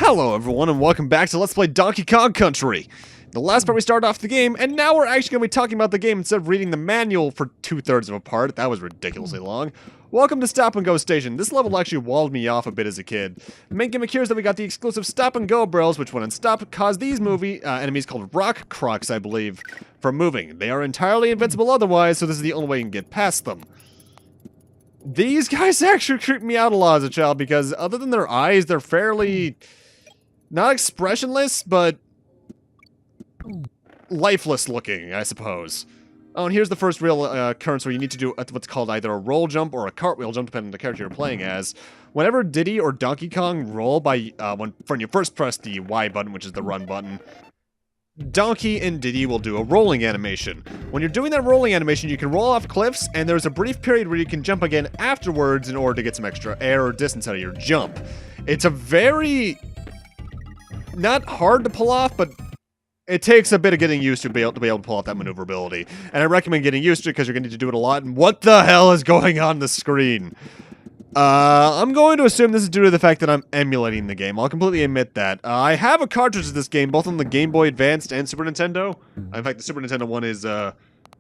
Hello everyone and welcome back to Let's Play Donkey Kong Country. The last part we started off the game, and now we're actually going to be talking about the game instead of reading the manual for 2/3 of a part. That was ridiculously long. Welcome to Stop and Go Station. This level actually walled me off a bit as a kid. The main gimmick here is that we got the exclusive Stop and Go barrels, which when unstopped cause these enemies called Rock Crocs, I believe, from moving. They are entirely invincible otherwise, so this is the only way you can get past them. These guys actually creeped me out a lot as a child because other than their eyes, they're fairly... not expressionless, but lifeless looking, I suppose. Oh, and here's the first real occurrence where you need to do what's called either a roll jump or a cartwheel jump, depending on the character you're playing as. Whenever Diddy or Donkey Kong roll when you first press the Y button, which is the run button, Donkey and Diddy will do a rolling animation. When you're doing that rolling animation, you can roll off cliffs, and there's a brief period where you can jump again afterwards in order to get some extra air or distance out of your jump. It's a very... not hard to pull off, but it takes a bit of getting used to be able to pull off that maneuverability. And I recommend getting used to it because you're going to need to do it a lot. And what the hell is going on the screen? I'm going to assume this is due to the fact that I'm emulating the game. I'll completely admit that. I have a cartridge of this game, both on the Game Boy Advanced and Super Nintendo. In fact, the Super Nintendo one is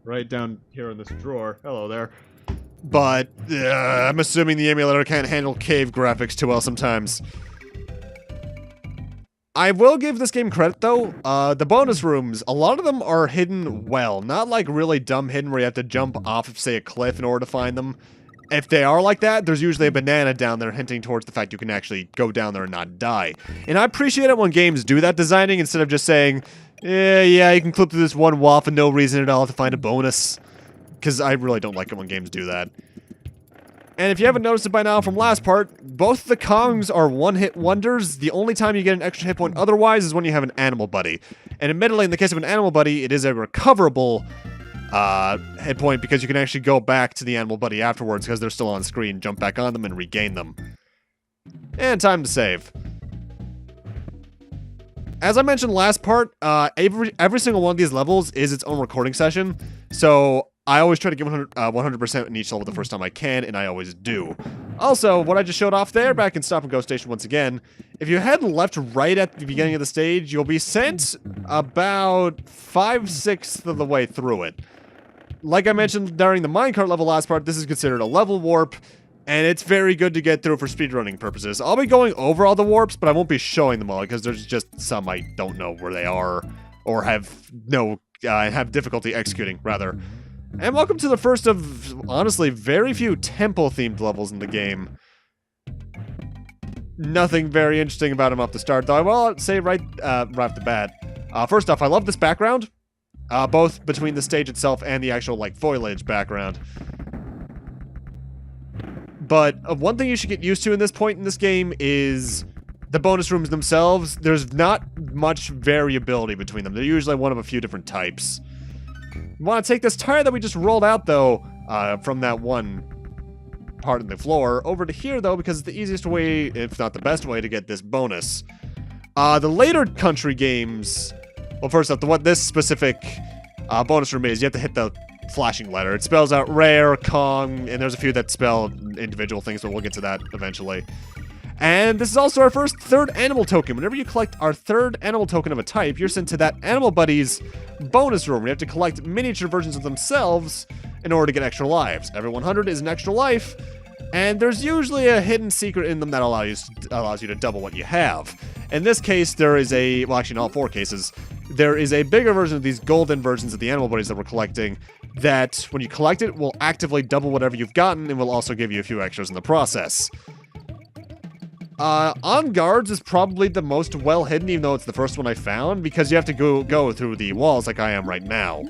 right down here in this drawer. Hello there. But I'm assuming the emulator can't handle cave graphics too well sometimes. I will give this game credit, though. The bonus rooms, a lot of them are hidden well. Not like really dumb hidden where you have to jump off of, say, a cliff in order to find them. If they are like that, there's usually a banana down there hinting towards the fact you can actually go down there and not die. And I appreciate it when games do that designing instead of just saying, yeah, you can clip through this one wall for no reason at all to find a bonus. Because I really don't like it when games do that. And if you haven't noticed it by now from last part, both the Kongs are one-hit wonders. The only time you get an extra hit point otherwise is when you have an animal buddy. And admittedly, in the case of an animal buddy, it is a recoverable hit point because you can actually go back to the animal buddy afterwards because they're still on screen, jump back on them, and regain them. And time to save. As I mentioned last part, every single one of these levels is its own recording session, so I always try to give 100% in each level the first time I can, and I always do. Also, what I just showed off there, back in Stop and Go Station once again, if you head left right at the beginning of the stage, you'll be sent about 5/6 of the way through it. Like I mentioned during the minecart level last part, this is considered a level warp, and it's very good to get through for speedrunning purposes. I'll be going over all the warps, but I won't be showing them all, because there's just some I don't know where they are, or have difficulty executing, rather. And welcome to the first of, honestly, very few temple-themed levels in the game. Nothing very interesting about them off the start, though I will say right off the bat. First off, I love this background, both between the stage itself and the actual, like, foliage background. But one thing you should get used to in this point in this game is the bonus rooms themselves. There's not much variability between them. They're usually one of a few different types. You want to take this tire that we just rolled out, though, from that one part of the floor, over to here, though, because it's the easiest way, if not the best way, to get this bonus. The later country games... well, first off, what this specific bonus room is, you have to hit the flashing letter. It spells out rare, Kong, and there's a few that spell individual things, but we'll get to that eventually. And this is also our first third animal token. Whenever you collect our third animal token of a type, you're sent to that animal buddy's bonus room. You have to collect miniature versions of themselves in order to get extra lives. Every 100 is an extra life, and there's usually a hidden secret in them that allows you to double what you have. In this case, there is a, well, actually in all 4 cases, there is a bigger version of these golden versions of the animal buddies that we're collecting that, when you collect it, will actively double whatever you've gotten and will also give you a few extras in the process. On guards is probably the most well hidden, even though it's the first one I found, because you have to go through the walls like I am right now.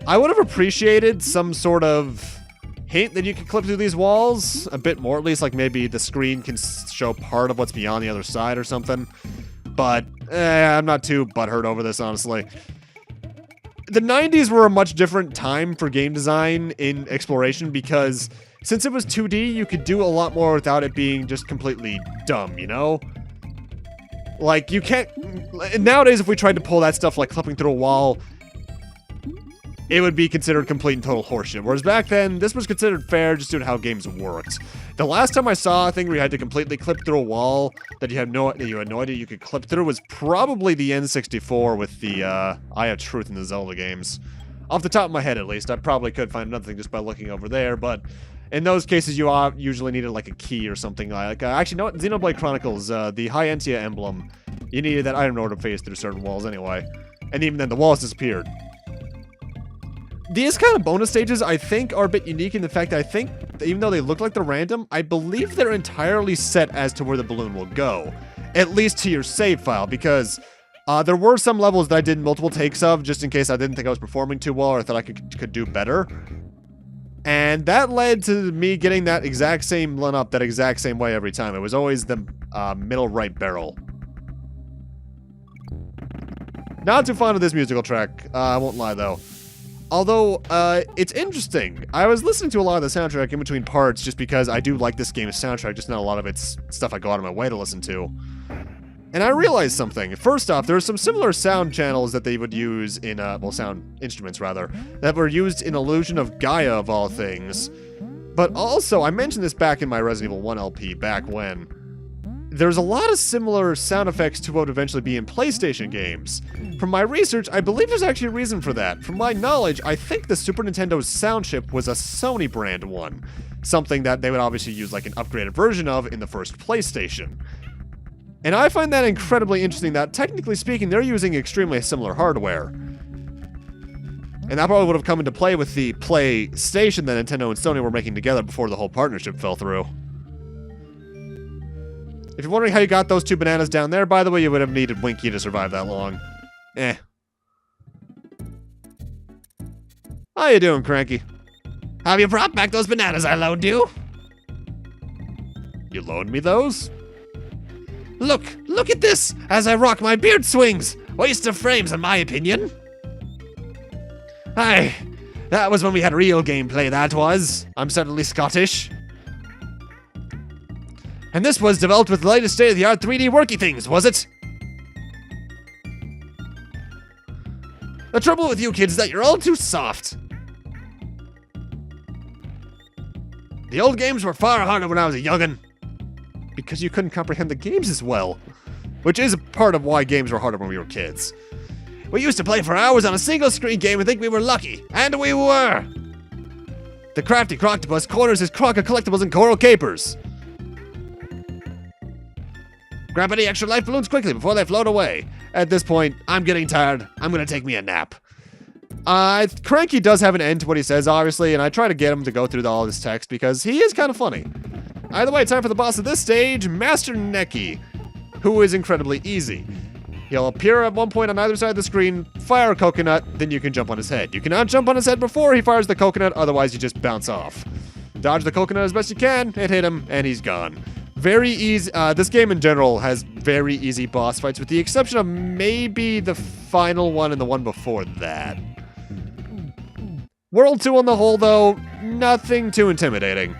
I would have appreciated some sort of hint that you can clip through these walls a bit more, at least, like maybe the screen can show part of what's beyond the other side or something. But I'm not too butthurt over this, honestly. The 90s were a much different time for game design in exploration because since it was 2D, you could do a lot more without it being just completely dumb, you know? Like, you can't... nowadays, if we tried to pull that stuff like clipping through a wall, it would be considered complete and total horseshit. Whereas back then, this was considered fair just due to how games worked. The last time I saw a thing where you had to completely clip through a wall that you had no idea you could clip through was probably the N64 with the Eye of Truth in the Zelda games. Off the top of my head, at least. I probably could find another thing just by looking over there, but in those cases, you usually needed like a key or something. Actually, no, Xenoblade Chronicles, the High Entia emblem, you needed that item in order to phase through certain walls anyway. And even then, the walls disappeared. These kind of bonus stages, I think, are a bit unique in the fact that I think, even though they look like they're random, I believe they're entirely set as to where the balloon will go. At least to your save file, because there were some levels that I did multiple takes of, just in case I didn't think I was performing too well or I thought I could do better. And that led to me getting that exact same run-up that exact same way every time. It was always the middle right barrel. Not too fond of this musical track, I won't lie though. Although, it's interesting. I was listening to a lot of the soundtrack in between parts just because I do like this game's soundtrack, just not a lot of its stuff I go out of my way to listen to. And I realized something. First off, there are some similar sound channels that they would use in, well, sound instruments, rather, that were used in Illusion of Gaia, of all things. But also, I mentioned this back in my Resident Evil 1 LP, back when. There's a lot of similar sound effects to what would eventually be in PlayStation games. From my research, I believe there's actually a reason for that. From my knowledge, I think the Super Nintendo's sound chip was a Sony brand one. Something that they would obviously use like an upgraded version of in the first PlayStation. And I find that incredibly interesting that, technically speaking, they're using extremely similar hardware. And that probably would have come into play with the PlayStation that Nintendo and Sony were making together before the whole partnership fell through. If you're wondering how you got those two bananas down there, by the way, you would have needed Winky to survive that long. Eh. How you doing, Cranky? Have you brought back those bananas I loaned you? You loaned me those? Look at this as I rock my beard swings. Waste of frames, in my opinion. Aye, that was when we had real gameplay, that was. I'm certainly Scottish. And this was developed with the latest state-of-the-art 3D worky things, was it? The trouble with you kids is that you're all too soft. The old games were far harder when I was a young'un. Because you couldn't comprehend the games as well. Which is a part of why games were harder when we were kids. We used to play for hours on a single-screen game and think we were lucky. And we were! The crafty croctopus corners his crock of collectibles and coral capers. Grab any extra life balloons quickly before they float away. At this point, I'm getting tired. I'm gonna take me a nap. Cranky does have an end to what he says, obviously, and I try to get him to go through all this text because he is kind of funny. Either way, time for the boss of this stage, Master Necky, who is incredibly easy. He'll appear at one point on either side of the screen, fire a coconut, then you can jump on his head. You cannot jump on his head before he fires the coconut, otherwise you just bounce off. Dodge the coconut as best you can, hit him, and he's gone. Very easy. This game in general has very easy boss fights, with the exception of maybe the final one and the one before that. World 2 on the whole, though, nothing too intimidating.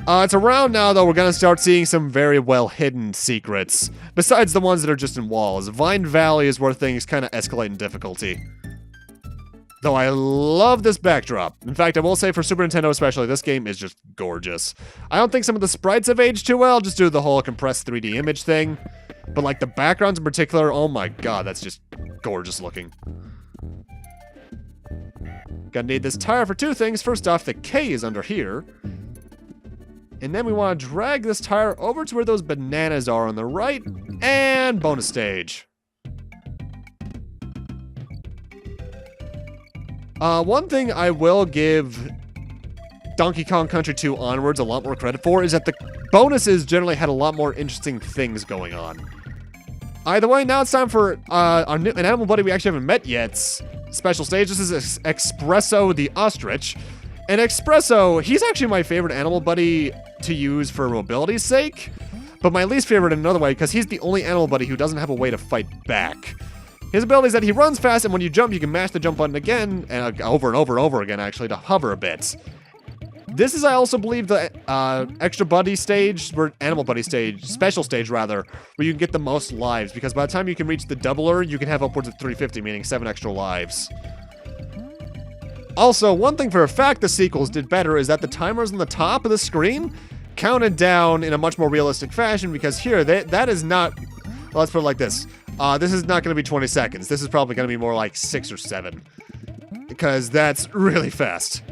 It's around now, though, we're gonna start seeing some very well-hidden secrets, besides the ones that are just in walls. Vine Valley is where things kind of escalate in difficulty. Though I love this backdrop. In fact, I will say for Super Nintendo especially, this game is just gorgeous. I don't think some of the sprites have aged too well, just due to the whole compressed 3D image thing. But like the backgrounds in particular, oh my god, that's just gorgeous looking. Gonna need this tire for two things. First off, the K is under here. And then we want to drag this tire over to where those bananas are on the right. And bonus stage. One thing I will give Donkey Kong Country 2 onwards a lot more credit for is that the bonuses generally had a lot more interesting things going on. Either way, now it's time for an animal buddy we actually haven't met yet. Special stage. This is Espresso the Ostrich. And Espresso, he's actually my favorite animal buddy to use for mobility's sake. But my least favorite in another way, because he's the only animal buddy who doesn't have a way to fight back. His ability is that he runs fast, and when you jump, you can mash the jump button again, and over and over and over again, actually, to hover a bit. This is, I also believe, the extra buddy stage, or animal buddy stage, special stage, rather, where you can get the most lives, because by the time you can reach the doubler, you can have upwards of 350, meaning 7 extra lives. Also, one thing for a fact the sequels did better is that the timers on the top of the screen counted down in a much more realistic fashion, because here, that is not... Well, let's put it like this. This is not going to be 20 seconds. This is probably going to be more like 6 or 7. Because that's really fast.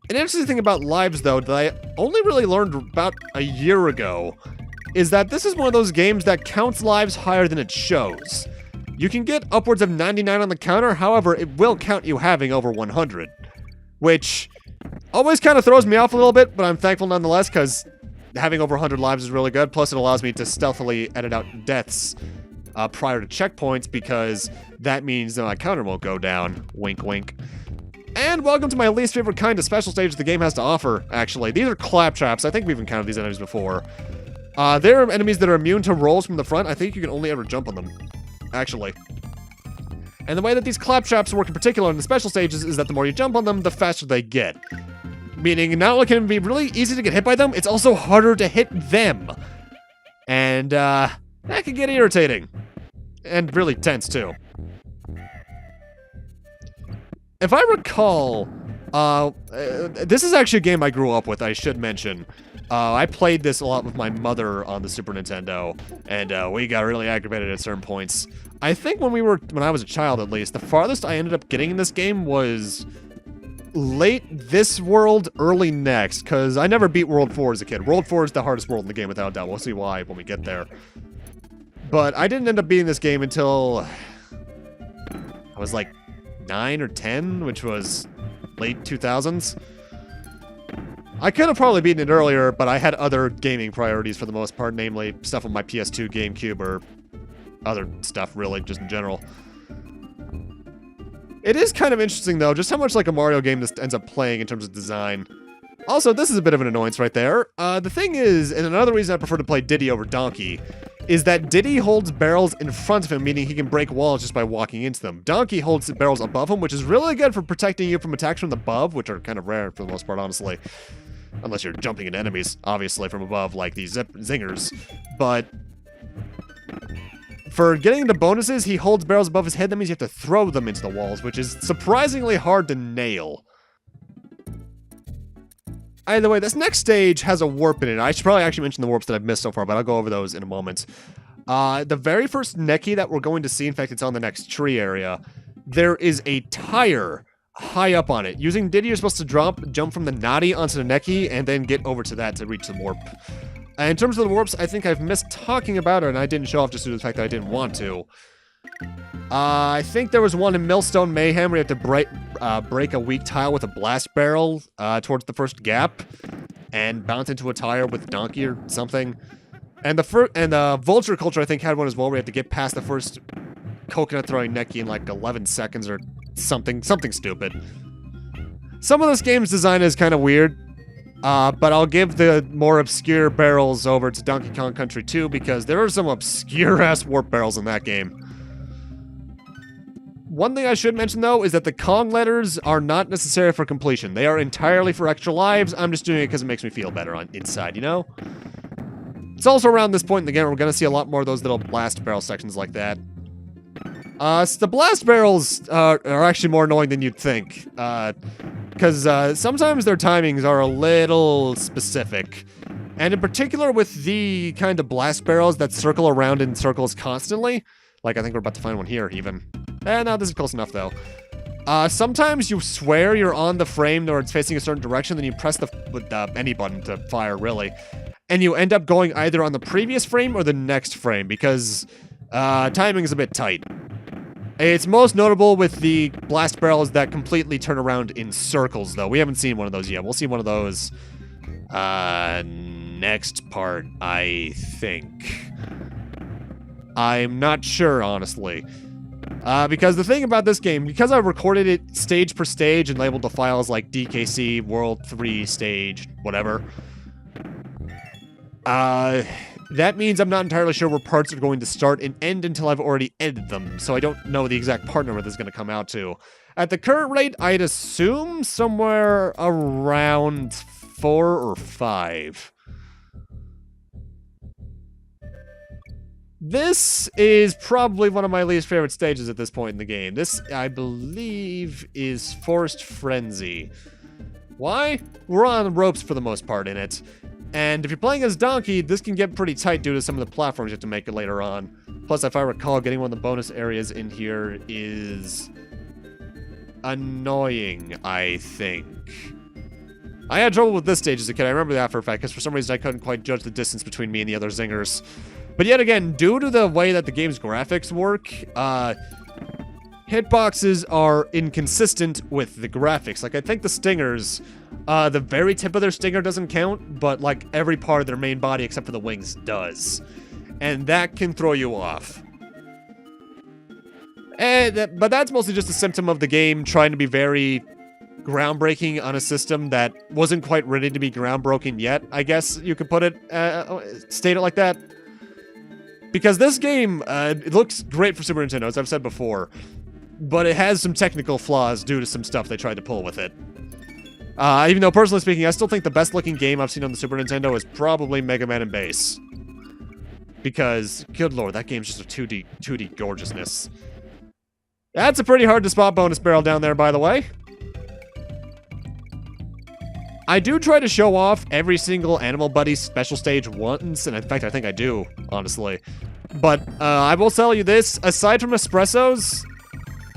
An interesting thing about lives, though, that I only really learned about a year ago, is that this is one of those games that counts lives higher than it shows. You can get upwards of 99 on the counter, however, it will count you having over 100. Which always kind of throws me off a little bit, but I'm thankful nonetheless, because having over 100 lives is really good. Plus, it allows me to stealthily edit out deaths prior to checkpoints, because that means that my counter won't go down. Wink, wink. And welcome to my least favorite kind of special stage the game has to offer, actually. These are claptraps. I think we've encountered these enemies before. They're enemies that are immune to rolls from the front. I think you can only ever jump on them, actually. And the way that these claptraps work in particular in the special stages is that the more you jump on them, the faster they get. Meaning, not only can it be really easy to get hit by them, it's also harder to hit them. And, that can get irritating. And really tense, too. If I recall, this is actually a game I grew up with, I should mention. I played this a lot with my mother on the Super Nintendo, and we got really aggravated at certain points. I think when I was a child at least, the farthest I ended up getting in this game was late this world, early next, because I never beat World 4 as a kid. World 4 is the hardest world in the game without a doubt. We'll see why when we get there. But I didn't end up beating this game until I was like 9 or 10, which was late 2000s. I could have probably beaten it earlier, but I had other gaming priorities for the most part, namely stuff on my PS2, GameCube, or other stuff, really, just in general. It is kind of interesting, though, just how much like a Mario game this ends up playing in terms of design. Also, this is a bit of an annoyance right there. The thing is, and another reason I prefer to play Diddy over Donkey, is that Diddy holds barrels in front of him, meaning he can break walls just by walking into them. Donkey holds barrels above him, which is really good for protecting you from attacks from above, which are kind of rare for the most part, honestly. Unless you're jumping into enemies, obviously, from above, like these zingers. But for getting the bonuses, he holds barrels above his head. That means you have to throw them into the walls, which is surprisingly hard to nail. Either way, this next stage has a warp in it. I should probably actually mention the warps that I've missed so far, but I'll go over those in a moment. The very first Necky that we're going to see, in fact, it's on the next tree area, there is a tire high up on it. Using Diddy, you're supposed to jump from the Naughty onto the Necky, and then get over to that to reach the warp. In terms of the warps, I think I've missed talking about it, and I didn't show off just due to the fact that I didn't want to. I think there was one in Millstone Mayhem where you have to break a weak tile with a blast barrel towards the first gap and bounce into a tire with Donkey or something. And the Vulture Culture, I think, had one as well where you have to get past the first coconut throwing Necky in like 11 seconds or something stupid. Some of this game's design is kind of weird, but I'll give the more obscure barrels over to Donkey Kong Country 2 because there are some obscure-ass warp barrels in that game. One thing I should mention, though, is that the Kong letters are not necessary for completion. They are entirely for extra lives. I'm just doing it because it makes me feel better on inside, you know? It's also around this point in the game we're going to see a lot more of those little blast barrel sections like that. So the blast barrels are actually more annoying than you'd think. Because sometimes their timings are a little specific. And in particular with the kind of blast barrels that circle around in circles constantly. Like, I think we're about to find one here, even. No, this is close enough, though. Sometimes you swear you're on the frame or it's facing a certain direction, then you press any button to fire, really. And you end up going either on the previous frame or the next frame, because timing is a bit tight. It's most notable with the blast barrels that completely turn around in circles, though. We haven't seen one of those yet. We'll see one of those next part, I think. I'm not sure, honestly. Because the thing about this game, because I've recorded it stage per stage and labeled the files like DKC, World 3, Stage, whatever, that means I'm not entirely sure where parts are going to start and end until I've already edited them, so I don't know the exact part number this is going to come out to. At the current rate, I'd assume somewhere around 4 or 5. This is probably one of my least favorite stages at this point in the game. This, I believe, is Forced Frenzy. Why? We're on ropes for the most part in it. And if you're playing as Donkey, this can get pretty tight due to some of the platforms you have to make it later on. Plus, if I recall, getting one of the bonus areas in here is annoying, I think. I had trouble with this stage as a kid. I remember that for a fact, because for some reason I couldn't quite judge the distance between me and the other zingers. But yet again, due to the way that the game's graphics work, hitboxes are inconsistent with the graphics. Like, I think the stingers, the very tip of their stinger doesn't count, but, like, every part of their main body except for the wings does. And that can throw you off. But that's mostly just a symptom of the game trying to be very groundbreaking on a system that wasn't quite ready to be groundbroken yet, I guess you could put it, state it like that. Because this game, it looks great for Super Nintendo, as I've said before, but it has some technical flaws due to some stuff they tried to pull with it. Even though, personally speaking, I still think the best looking game I've seen on the Super Nintendo is probably Mega Man and Bass. Because, good lord, that game's just a 2D gorgeousness. That's a pretty hard to spot bonus barrel down there, by the way. I do try to show off every single Animal Buddy special stage once, and in fact, I think I do, honestly. But I will tell you this, aside from espressos,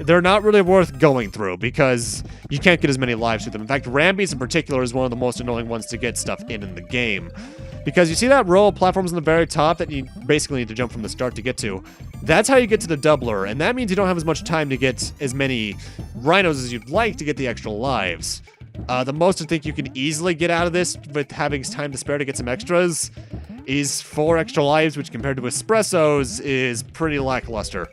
they're not really worth going through, because you can't get as many lives with them. In fact, Rambies in particular is one of the most annoying ones to get stuff in the game. Because you see that row of platforms on the very top that you basically need to jump from the start to get to? That's how you get to the doubler, and that means you don't have as much time to get as many rhinos as you'd like to get the extra lives. The most I think you can easily get out of this with having time to spare to get some extras is 4 extra lives, which compared to espressos is pretty lackluster.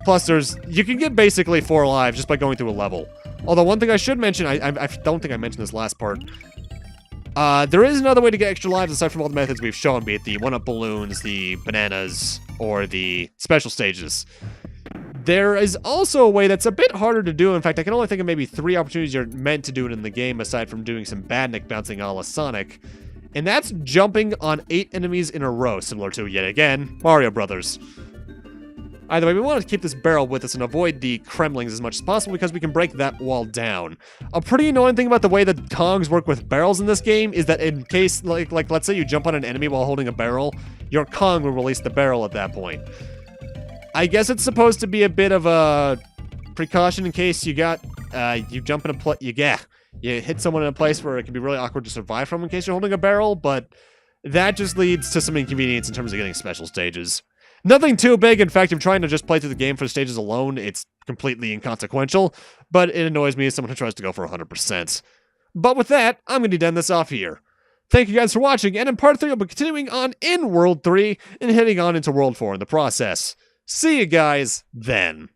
Plus, you can get basically 4 lives just by going through a level. Although one thing I should mention, I don't think I mentioned this last part. There is another way to get extra lives aside from all the methods we've shown, be it the 1-up balloons, the bananas, or the special stages. There is also a way that's a bit harder to do. In fact, I can only think of maybe 3 opportunities you're meant to do it in the game, aside from doing some badnik bouncing a la Sonic. And that's jumping on 8 enemies in a row, similar to, yet again, Mario Brothers. Either way, we want to keep this barrel with us and avoid the Kremlings as much as possible because we can break that wall down. A pretty annoying thing about the way that Kongs work with barrels in this game is that in case, like let's say you jump on an enemy while holding a barrel, your Kong will release the barrel at that point. I guess it's supposed to be a bit of a precaution in case you jump in you hit someone in a place where it can be really awkward to survive from in case you're holding a barrel, but that just leads to some inconvenience in terms of getting special stages. Nothing too big. In fact, if I'm trying to just play through the game for the stages alone, it's completely inconsequential, but it annoys me as someone who tries to go for 100%. But with that, I'm going to end this off here. Thank you guys for watching, and in part 3, I'll be continuing on in World 3 and heading on into World 4 in the process. See you guys then.